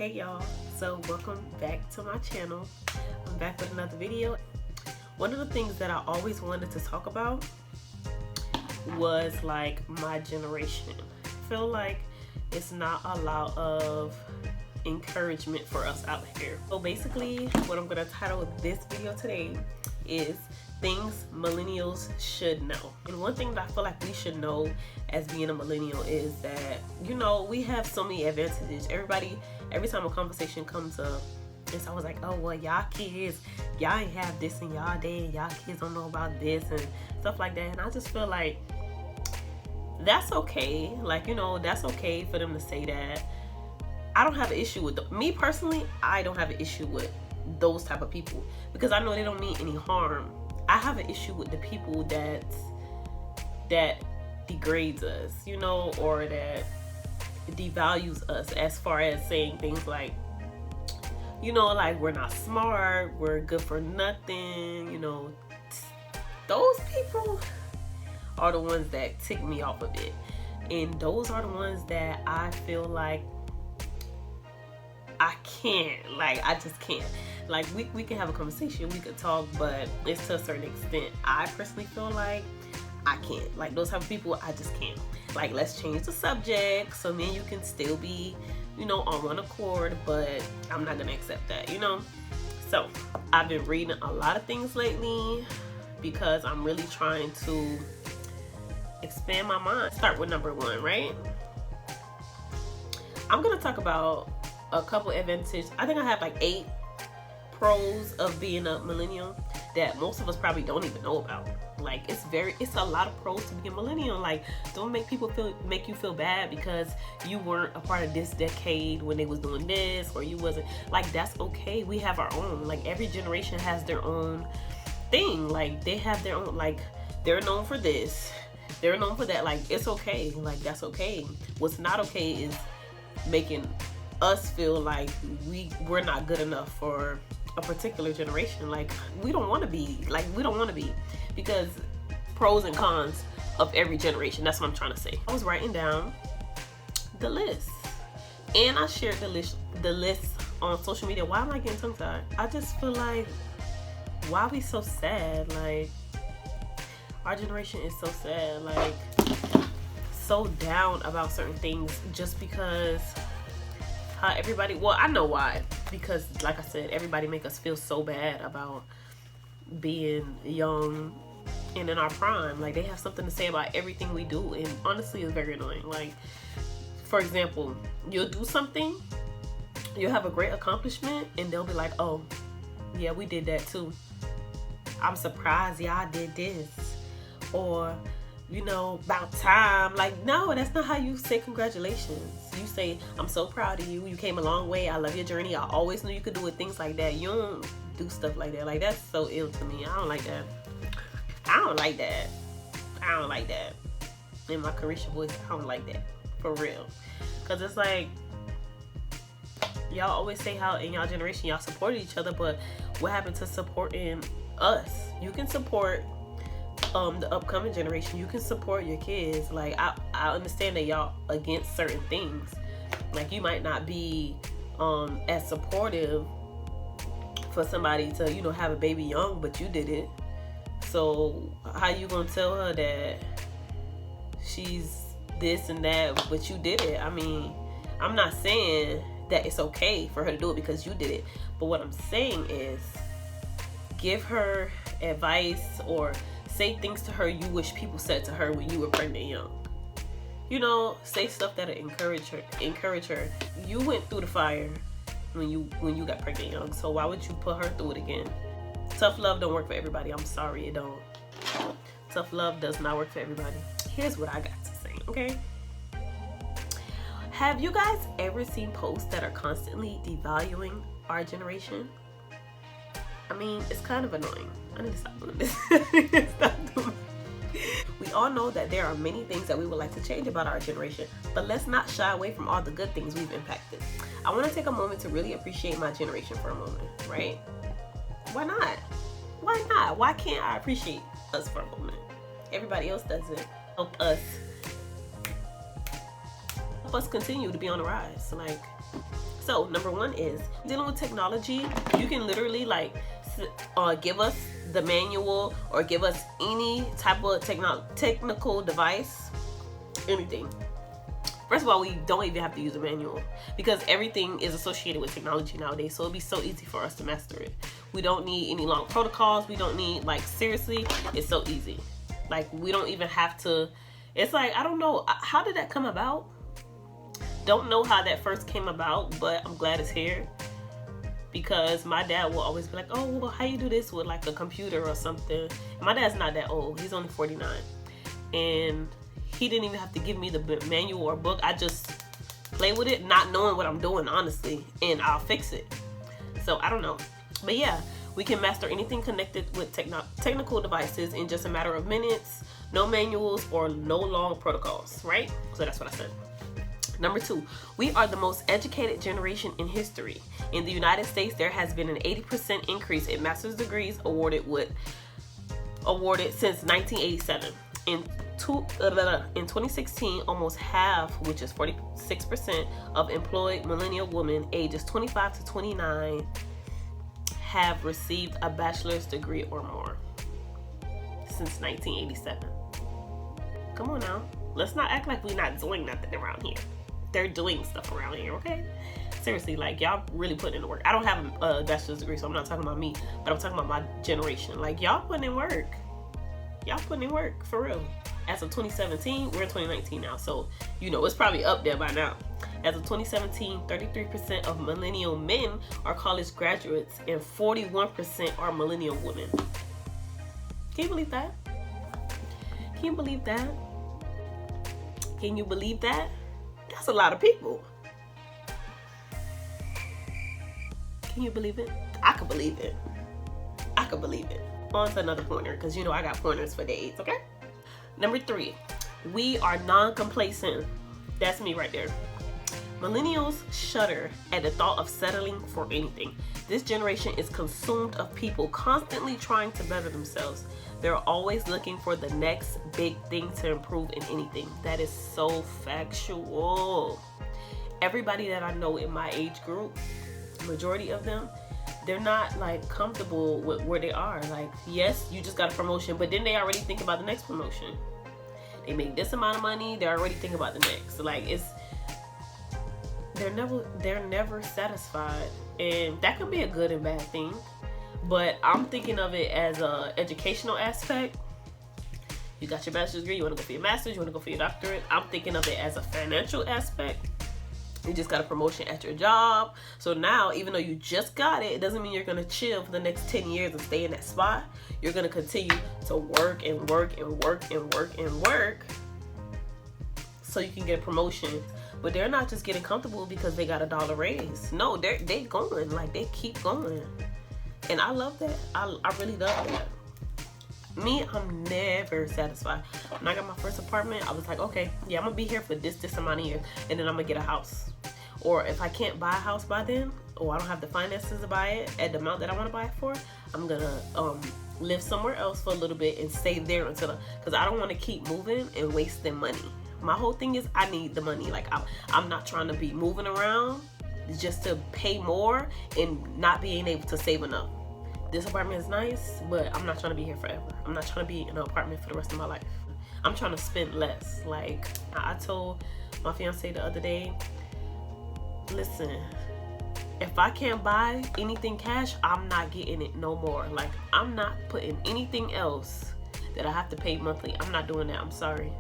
Hey y'all, so welcome back to my channel. I'm back with another video. One of the things that I always wanted to talk about was like my generation. I feel like it's not a lot of encouragement for us out here. So basically what I'm going to title this video today is things millennials should know. And one thing that I feel like we should know as being a millennial is that, you know, we have so many advantages. Every time a conversation comes up, it's always like, oh, well, y'all kids, y'all ain't have this in y'all day, and y'all kids don't know about this and stuff like that. And I just feel like that's okay. Like, you know, that's okay for them to say that. I don't have an issue with me personally. I don't have an issue with those type of people because I know they don't mean any harm. I have an issue with the people that degrades us, you know, or that devalues us as far as saying things like, you know, like we're not smart, we're good for nothing, you know. Those people are the ones that tick me off a bit. And those are the ones that I feel like I just can't. Like, we can have a conversation, we could talk, but it's to a certain extent. I personally feel like I can't. Like, those type of people, I just can't. Like, let's change the subject so me and you can still be, you know, on one accord, but I'm not gonna accept that, you know? So, I've been reading a lot of things lately because I'm really trying to expand my mind. Start with number one, right? I'm gonna talk about a couple advantages. I think I have like 8 pros of being a millennial that most of us probably don't even know about. Like, it's a lot of pros to be a millennial. Like, don't make you feel bad because you weren't a part of this decade when they was doing this, or you wasn't. Like, that's okay. We have our own. Like, every generation has their own thing. Like, they have their own, like, they're known for this, they're known for that. Like, it's okay. Like, that's okay. What's not okay is making us feel like we're not good enough for a particular generation. Like, we don't want to be because pros and cons of every generation. That's what I'm trying to say. I was writing down the list and I shared the list on social media. Why am I getting tongue tied? I just feel like, why are we so sad? Like, our generation is so sad, like so down about certain things just because how everybody, well, I know why, because like I said, everybody make us feel so bad about being young and in our prime. Like, they have something to say about everything we do, and honestly it's very annoying. Like, for example, you'll do something, you'll have a great accomplishment, and they'll be like, oh yeah, we did that too, I'm surprised y'all did this, or, you know, about time. Like, no, that's not how you say congratulations. You say, I'm so proud of you, you came a long way, I love your journey, I always knew you could do it, things like that. You don't do stuff like that. Like, that's so ill to me. I don't like that. I don't like that. In my Carisha voice, I don't like that. For real. Because it's like, y'all always say how in y'all generation y'all supported each other, but what happened to supporting us? You can support the upcoming generation, you can support your kids. Like, I understand that y'all against certain things. Like, you might not be as supportive for somebody to, you know, have a baby young, but you did it. So how you gonna tell her that she's this and that, but you did it? I mean, I'm not saying that it's okay for her to do it because you did it, but what I'm saying is give her advice or say things to her you wish people said to her when you were pregnant young. You know, say stuff that'll encourage her. You went through the fire when you got pregnant young, so why would you put her through it again? Tough love don't work for everybody. I'm sorry, it don't. Tough love does not work for everybody. Here's what I got to say, okay? Have you guys ever seen posts that are constantly devaluing our generation? I mean, it's kind of annoying. I need to stop doing this. We all know that there are many things that we would like to change about our generation, but let's not shy away from all the good things we've impacted. I want to take a moment to really appreciate my generation for a moment, right? Why not? Why not? Why can't I appreciate us for a moment? Everybody else does it. Help us continue to be on the rise. Like, so So number one is dealing with technology. You can literally like give us the manual or give us any type of technical device, anything. First of all, we don't even have to use a manual because everything is associated with technology nowadays. So it'd be so easy for us to master it. We don't need any long protocols. We don't need, like, seriously, it's so easy. Like, we don't even have to, it's like, I don't know, how did that come about? Don't know how that first came about, but I'm glad it's here. Because my dad will always be like, oh, well, how you do this with like a computer or something? And my dad's not that old. He's only 49. And he didn't even have to give me the manual or book. I just play with it, not knowing what I'm doing, honestly, and I'll fix it. So I don't know. But yeah, we can master anything connected with technical devices in just a matter of minutes. No manuals or no long protocols, right? So that's what I said. Number two, we are the most educated generation in history. In the United States, there has been an 80% increase in master's degrees awarded since 1987. In 2016, almost half, which is 46% of employed millennial women ages 25 to 29 have received a bachelor's degree or more since 1987. Come on now. Let's not act like we're not doing nothing around here. They're doing stuff around here, okay? Seriously, like, y'all really putting in the work. I don't have a bachelor's degree, so I'm not talking about me, but I'm talking about my generation. Like, y'all putting in work. Y'all putting in work, for real. As of 2017, we're in 2019 now, so, you know, it's probably up there by now. As of 2017, 33% of millennial men are college graduates, and 41% are millennial women. Can you believe that? Can you believe that? Can you believe that? That's a lot of people. Can you believe it? I could believe it. I could believe it. On to another pointer, because you know I got pointers for days, okay? Number three, we are non-complacent. That's me right there. Millennials shudder at the thought of settling for anything. This generation is consumed of people constantly trying to better themselves. They're always looking for the next big thing to improve in anything. That is so factual. Everybody that I know in my age group, majority of them, they're not like comfortable with where they are. Like, yes, you just got a promotion, but then they already think about the next promotion. They make this amount of money, they're already thinking about the next. So like, they're never satisfied, and that can be a good and bad thing. But I'm thinking of it as a educational aspect. You got your bachelor's degree, you want to go for your master's, you want to go for your doctorate. I'm thinking of it as a financial aspect. You just got a promotion at your job. So now, even though you just got it, it doesn't mean you're going to chill for the next 10 years and stay in that spot. You're going to continue to work and work and work and work and work so you can get a promotion. But they're not just getting comfortable because they got a $1 raise. No, they going. Like, they keep going. And I love that. I really love that. Me, I'm never satisfied. When I got my first apartment, I was like, okay, yeah, I'm gonna be here for this amount of years, and then I'm gonna get a house. Or if I can't buy a house by then, or I don't have the finances to buy it at the amount that I want to buy it for, I'm gonna live somewhere else for a little bit and stay there until, because I don't want to keep moving and wasting money. My whole thing is I need the money. Like, I'm not trying to be moving around just to pay more and not being able to save enough. This apartment is nice, but I'm not trying to be here forever. I'm not trying to be in an apartment for the rest of my life. I'm trying to spend less. Like, I told my fiance the other day, listen, if I can't buy anything cash, I'm not getting it no more. Like, I'm not putting anything else that I have to pay monthly. I'm not doing that. I'm sorry.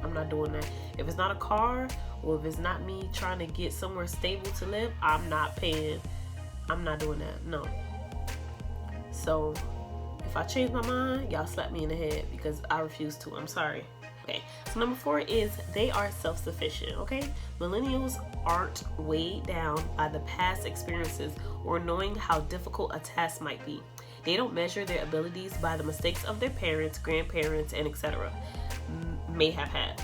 I'm not doing that. If it's not a car, or if it's not me trying to get somewhere stable to live, I'm not paying. I'm not doing that. No. So if I change my mind, y'all slap me in the head because I refuse to. I'm sorry. Okay, so number 4 is they are self-sufficient. Okay, millennials aren't weighed down by the past experiences or knowing how difficult a task might be. They don't measure their abilities by the mistakes of their parents, grandparents, and etc. may have had.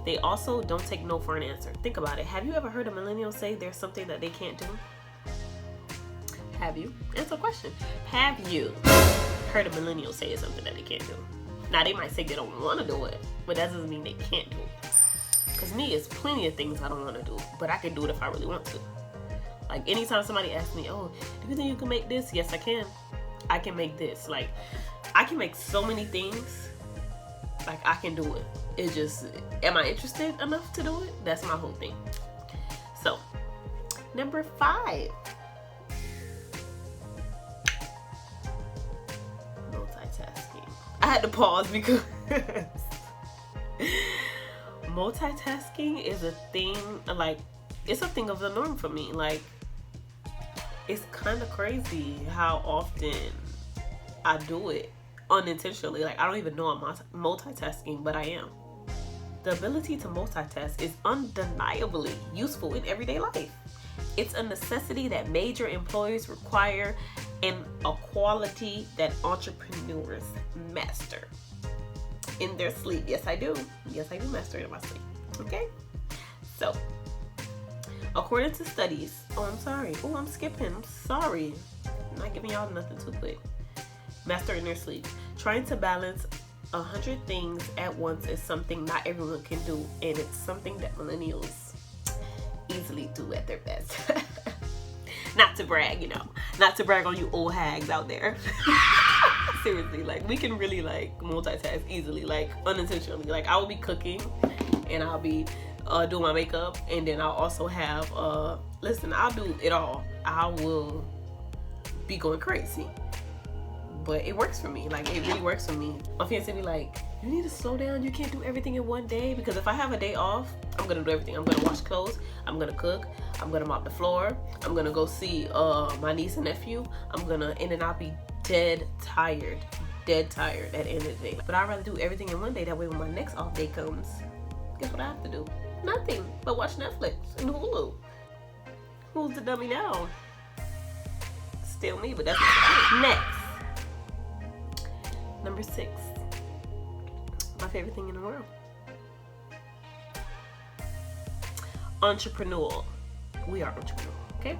They also don't take no for an answer. Think about it. Have you ever heard a millennial say there's something that they can't do? Have you? Answer the question. Have you heard a millennial say something that they can't do? Now, they might say they don't want to do it, but that doesn't mean they can't do it. Because me, it's plenty of things I don't want to do, but I can do it if I really want to. Like anytime somebody asks me, oh, do you think you can make this? Yes, I can. I can make this. Like I can make so many things. Like I can do it. It's just, am I interested enough to do it? That's my whole thing. So, number 5. Multitasking. I had to pause because multitasking is a thing, like, it's a thing of the norm for me. Like, it's kind of crazy how often I do it unintentionally. Like, I don't even know I'm multitasking, but I am. The ability to multitask is undeniably useful in everyday life. It's a necessity that major employers require and a quality that entrepreneurs master in their sleep. Yes, I do. Yes, I do master it in my sleep. Okay? So, according to studies, I'm skipping. I'm sorry. I'm not giving y'all nothing too quick. Master in their sleep. Trying to balance 100 things at once is something not everyone can do, and it's something that millennials easily do at their best. Not to brag, not to brag on you old hags out there. Seriously, like we can really like multitask easily, like unintentionally. Like I will be cooking and I'll be doing my makeup, and then I'll also have listen, I'll do it all. I will be going crazy. But it works for me. Like, it really works for me. My fiance be like, you need to slow down. You can't do everything in one day. Because if I have a day off, I'm going to do everything. I'm going to wash clothes. I'm going to cook. I'm going to mop the floor. I'm going to go see my niece and nephew. And then I'll be dead tired at the end of the day. But I'd rather do everything in one day. That way when my next off day comes, guess what I have to do? Nothing but watch Netflix and Hulu. Who's the dummy now? Still me, but that's not next. Number 6, my favorite thing in the world. Entrepreneurial. We are entrepreneurial, okay?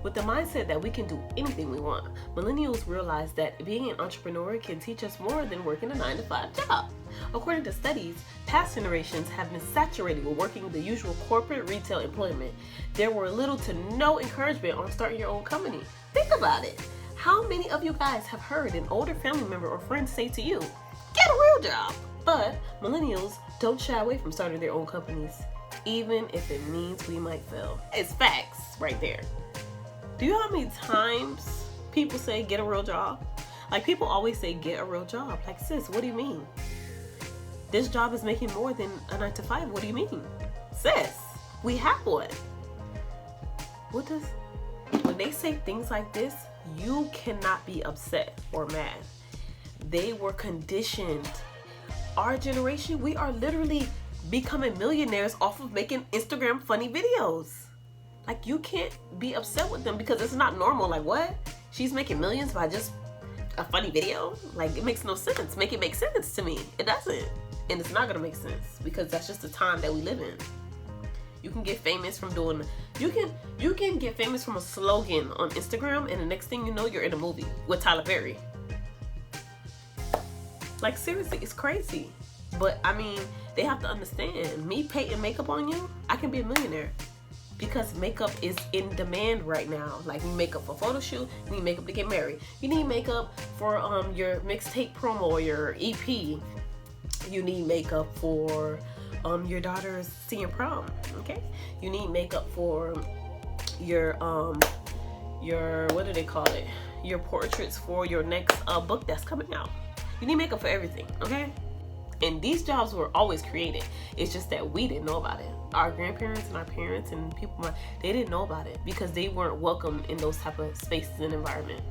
With the mindset that we can do anything we want, millennials realize that being an entrepreneur can teach us more than working a 9-to-5 job. According to studies, past generations have been saturated with working the usual corporate retail employment. There were little to no encouragement on starting your own company. Think about it. How many of you guys have heard an older family member or friend say to you, get a real job? But millennials don't shy away from starting their own companies, even if it means we might fail. It's facts right there. Do you know how many times people say get a real job? Like people always say get a real job. Like sis, what do you mean? This job is making more than a 9-to-5. What do you mean? Sis, we have one. When they say things like this, you cannot be upset or mad. They were conditioned. Our generation, we are literally becoming millionaires off of making Instagram funny videos. Like you can't be upset with them because it's not normal. Like what? She's making millions by just a funny video? Like it makes no sense. Make it make sense to me. It doesn't. And it's not gonna make sense because that's just the time that we live in. You can get famous from doing, you can get famous from a slogan on Instagram, and the next thing you know, you're in a movie with Tyler Perry. Like seriously, it's crazy. But I mean, they have to understand, me painting makeup on you, I can be a millionaire. Because makeup is in demand right now. Like you need makeup for photo shoot, you need makeup to get married. You need makeup for your mixtape promo or your EP. You need makeup for your daughter's senior prom, okay? You need makeup for your what do they call it? Your portraits for your next book that's coming out. You need makeup for everything, okay? And these jobs were always created. It's just that we didn't know about it. Our grandparents and our parents and people, they didn't know about it because they weren't welcome in those type of spaces and environment.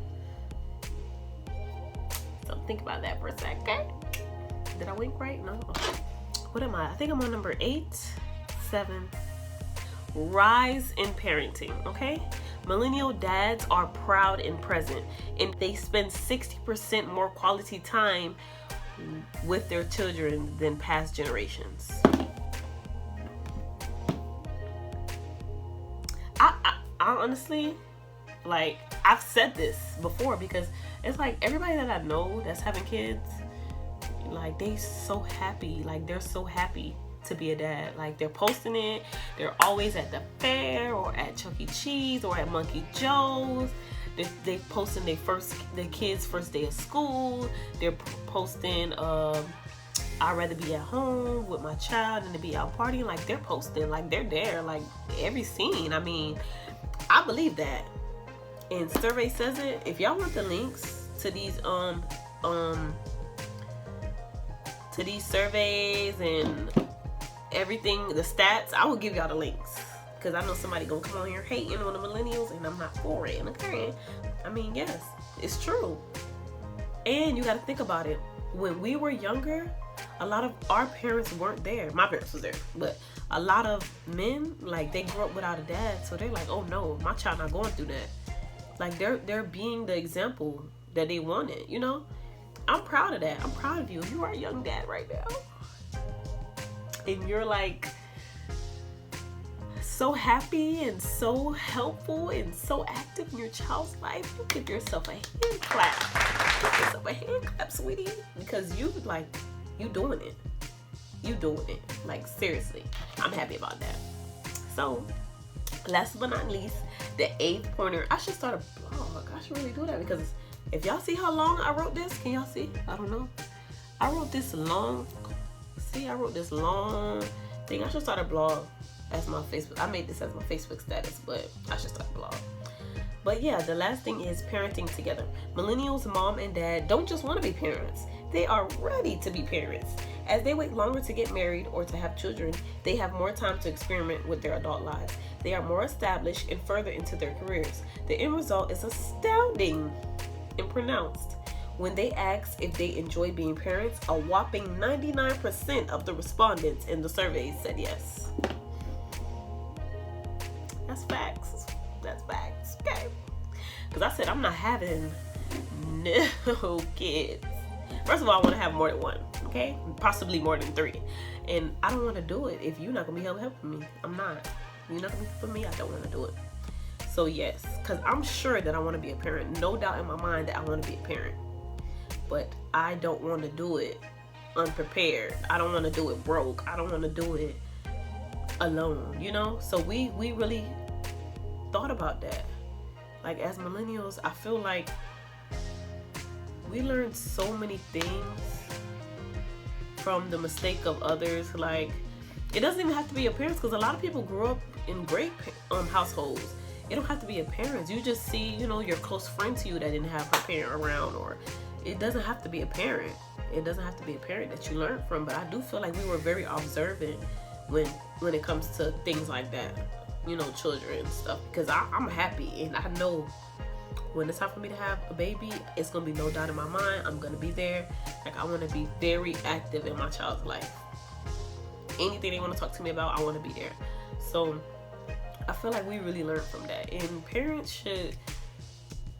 So think about that for a sec, okay? Did I wink right? No? Okay. What am I? I think I'm on number 8, 7. Rise in parenting, okay? Millennial dads are proud and present, and they spend 60% more quality time with their children than past generations. I honestly, like, I've said this before because it's like everybody that I know that's having kids, like they so happy, like they're so happy to be a dad. Like, they're posting it. They're always at the fair or at Chuck E. Cheese or at Monkey Joe's. They posting their kids' first day of school. They're posting I'd rather be at home with my child than to be out partying. Like, they're posting, like, they're there, like, every scene. I mean, I believe that. And survey says it. If y'all want the links to these surveys and everything, the stats, I will give y'all the links. Because I know somebody gonna come on here hating on the millennials, and I'm not for it. Okay, I mean, yes, it's true. And you got to think about it. When we were younger, a lot of our parents weren't there. My parents was there, but a lot of men, like, they grew up without a dad, so they're like, oh no, my child not going through that. Like, they're being the example that they wanted. You know, I'm proud of that. I'm proud of you. You are a young dad right now, and you're like so happy and so helpful and so active in your child's life. You give yourself a hand clap. Give yourself a hand clap, sweetie, because you doing it. You doing it. Like, seriously, I'm happy about that. So, last but not least, the 8th pointer. I should start a blog. I should really do that, because if y'all see how long I wrote this, can y'all see? I don't know. I wrote this long. See, I wrote this long thing. I should start a blog as my Facebook. I made this as my Facebook status, but I should start a blog. But yeah, the last thing is parenting together. Millennials, mom and dad, don't just want to be parents. They are ready to be parents. As they wait longer to get married or to have children, they have more time to experiment with their adult lives. They are more established and further into their careers. The end result is astounding and pronounced. When they asked if they enjoy being parents, a whopping 99% of the respondents in the survey said yes. That's facts. That's facts. Okay. Because I said I'm not having no kids. First of all, I want to have more than one. Okay? Possibly more than 3. And I don't want to do it if you're not going to be helping me. I'm not. You're not going to be for me. I don't want to do it. So yes, because I'm sure that I want to be a parent. No doubt in my mind that I want to be a parent. But I don't want to do it unprepared. I don't want to do it broke. I don't want to do it alone, you know? So we really thought about that. Like, as millennials, I feel like we learned so many things from the mistake of others. Like, it doesn't even have to be your parents, because a lot of people grew up in great households. It don't have to be a parent. You just see, you know, your close friend to you that didn't have her parent around, or it doesn't have to be a parent. It doesn't have to be a parent that you learn from. But I do feel like we were very observant when it comes to things like that, you know, children and stuff. Because I'm happy, and I know when it's time for me to have a baby, it's gonna be no doubt in my mind. I'm gonna be there. Like, I want to be very active in my child's life. Anything they want to talk to me about, I want to be there. So I feel like we really learned from that, and parents should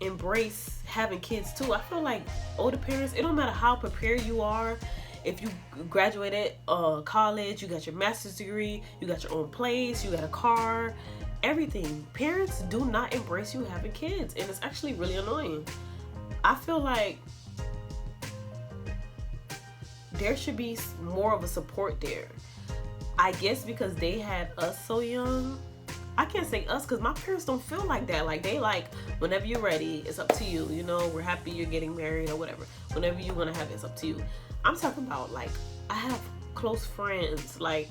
embrace having kids too. I feel like older parents, it don't matter how prepared you are. If you graduated college, you got your master's degree, you got your own place, you got a car, everything. Parents do not embrace you having kids, and it's actually really annoying. I feel like there should be more of a support there. I guess because they had us so young. I can't say us, because my parents don't feel like that. Like, they like, whenever you're ready, it's up to you. You know, we're happy you're getting married or whatever. Whenever you want to have it, it's up to you. I'm talking about, like, I have close friends, like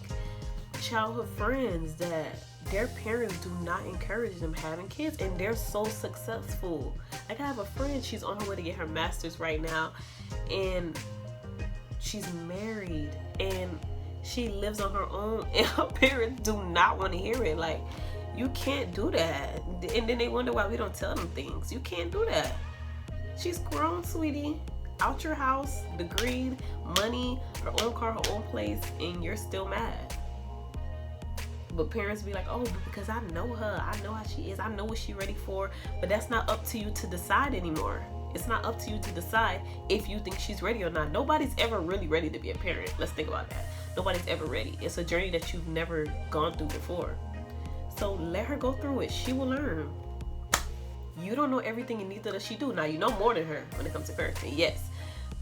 childhood friends, that their parents do not encourage them having kids, and they're so successful. Like, I have a friend, she's on her way to get her master's right now, and she's married, and she lives on her own, and her parents do not want to hear it. Like, you can't do that. And then they wonder why we don't tell them things. You can't do that. She's grown, sweetie. Out your house, degree, money, her own car, her own place, and you're still mad. But parents be like, oh, because I know her. I know how she is. I know what she's ready for. But that's not up to you to decide anymore. It's not up to you to decide if you think she's ready or not. Nobody's ever really ready to be a parent. Let's think about that. Nobody's ever ready. It's a journey that you've never gone through before. So let her go through it. She will learn. You don't know everything, and neither does she do. Now, you know more than her when it comes to parenting, yes.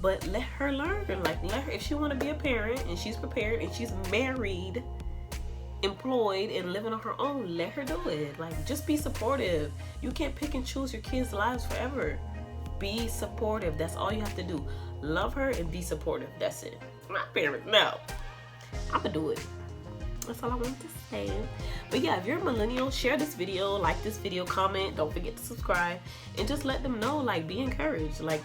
But let her learn. Like, let her, if she want to be a parent and she's prepared and she's married, employed, and living on her own, let her do it. Like, just be supportive. You can't pick and choose your kids' lives forever. Be supportive. That's all you have to do. Love her and be supportive. That's it. Not parent. No. I'm gonna do it. That's all I wanted to say. But yeah, if you're a millennial, share this video, like this video, comment, don't forget to subscribe, and just let them know, like, be encouraged. Like,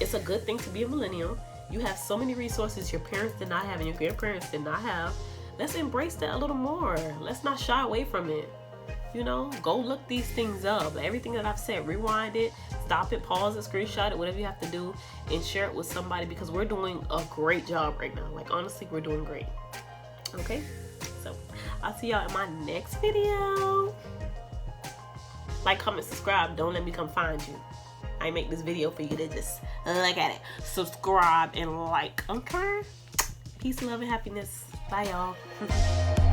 it's a good thing to be a millennial. You have so many resources your parents did not have and your grandparents did not have. Let's embrace that a little more. Let's not shy away from it. You know, go look these things up. Everything that I've said, rewind it, stop it, pause it, screenshot it, whatever you have to do, and share it with somebody, because we're doing a great job right now. Like, honestly, we're doing great. Okay? So, I'll see y'all in my next video. Like, comment, subscribe. Don't let me come find you. I make this video for you to just look at it, subscribe, and like. Okay? Peace, love, and happiness. Bye, y'all.